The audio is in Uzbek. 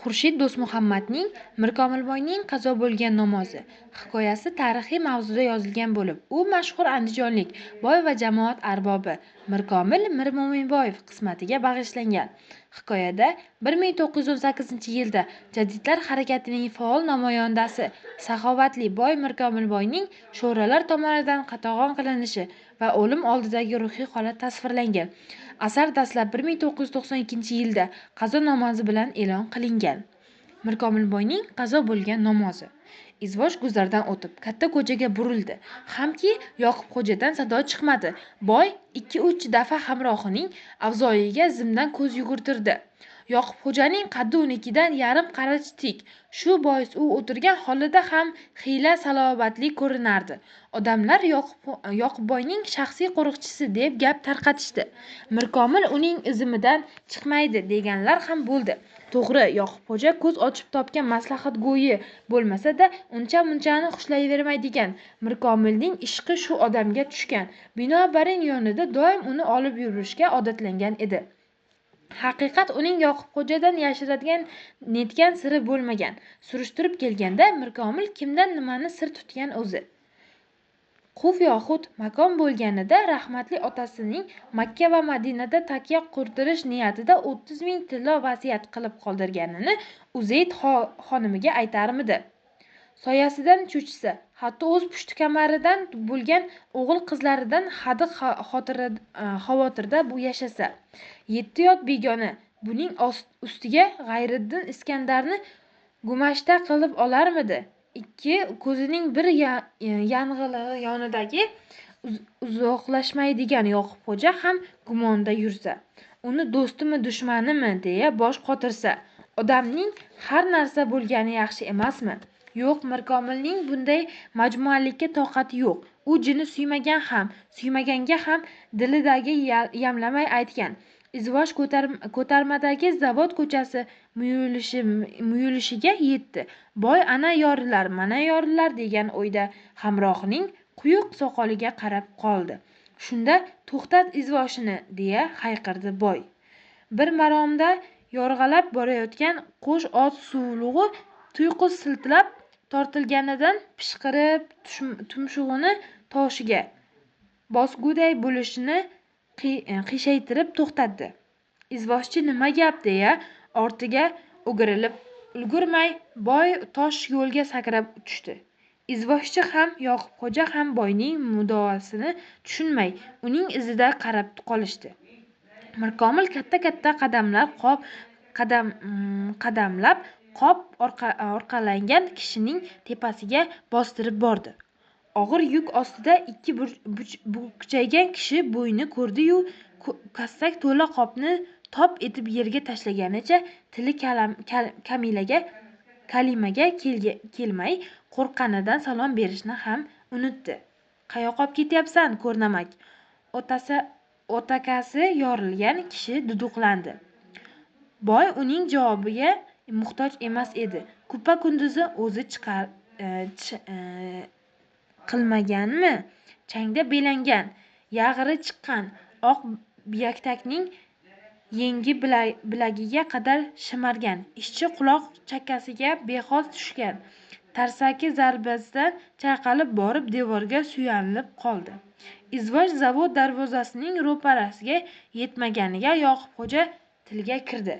Xurshid Do'stmuhammadning Mirkomilboyning qazo bo'lgan namozi hikoyasi tarixiy mavzuda yozilgan bo'lib, u mashhur andijonlik boy va jamoat arbobi Mirkomil Mirmo'minboyev qismatiga bag'ishlangan. Hikoyada 1918-yilda Jadidlar harakatining faol namoyandasi saxovatli boy Mirkomilboyning sho'rolar tomonidan qatag'on qilinishi va o'lim oldidagi ruhiy holat tasvirlangan. Asar dastlab 1992-yilda qazo namozi bilan e'lon qilingan. Mirkomilboyning qazo bo'lgan namozi. Izvosh guzardan o'tib, katta ko'chaga burildi. Hamki Yoqubxo'jadan sado chiqmadi. Boy 2-3 dafa hamrohining avzoyiga zimdan ko'z yugurtirdi. Yoqubxo'janing qaddi unikidan yarim qarich tik. Shu bois u o'tirgan holida ham xiyla salobatli ko'rinardi. Odamlar Yoqubboyning shaxsiy qo'riqchisi deb gap tarqatishdi. Mirkomil uning izimidan chiqmaydi deganlar ham bo'ldi. To'g'ri, Yoqubxo'ja ko'z ochib topgan maslahatgo'yi bo'lmasa-da, uncha-munchani xushlayvermaydigan. Mirkomilning ishqi shu odamga tushgan. Binobarin yonida doim uni olib yurishga odatlangan edi. Haqiqat uning Yoqubxo'jadan yashiradigan netgan siri bo'lmagan. Surishtirib kelganda Mirkomil kimdan nimani sir tutgan o'zi. Quf yoxud makon bo'lganida rahmatli otasining Makka va Madinada takya qurdirish niyatida 30 ming tillo vasiyat qilib qoldirganini Uzayd xonimiga aytarmidi? Soyasidan cho'chisa, hatto o'z pushti kamaridan bo'lgan o'g'il qizlaridan hadi xavotirda bu yashasa, 7 yot begona buning ustiga G'ayriddin Iskandarni gumashta qilib olarmidi? Ikki ko'zining bir yang'ili yonidagi uzoqlashmaydigan Yoqubxo'ja ham gumonda yursa, uni do'stimi dushmanimi deya bosh qotirsa, odamning har narsa bo'lgani yaxshi emasmi? Yo'q, Mirkomilning bunday majmualikka toqati yo'q. U jini suymaganga ham dilidagi yamlamay aytgan. Izvosh ko'tarmadagi zavod ko'chasi muyulishiga yetdi. Boy ana yorilar, mana yorilar degan o'yda hamrohining quyuq soqoliga qarab qoldi. Shunda to'xtat izvoshini deya hayqirdi Boy. Bir maromda yo'rg'alab borayotgan qo'sh ot suvlug'i tuyqus siltab tortilganidan pishqirib tumshug'ini toshiga bosguday bo'lishini qiyshaytirib to'xtatdi. Izvoshchi nima gap deya ortiga o'girilib ulgurmay Boy tosh yo'lga sakrab tushdi. Izvoshchi ham Yoqubxo'ja ham Boyning muddaosini tushunmay uning izida qarab qolishdi. Mirkomil katta-katta qadamlab qop orqalangan kishining tepasiga bostirib bordi. Og'ir yuk ostida ikki bukchaygan kishi bo'yni ko'rdi-yu, kassak to'la qopni top etib yerga tashlaganicha tili kalimaga kelmay qo'rqqanidan salom berishni ham unutdi. Qayoqqa ketyapsan, ko'rnamak? O'takasi yorilgan kishi duduqlandi. Boy uning javobiga muhtoj emas edi. Kupa kunduzi o'zi qilmaganmi? Changda belangan, yag'ri chiqqan oq yaktakning yengi bilagiga qadar shimargan, ishchi quloq chakkasiga bexos tushgan. Tarsaki zarbasidan chayqalib borib devorga suyanib qoldi. Izvosh zavod darvozasining ro'parasiga yetmaganiga Yoqubxo'ja tilga kirdi.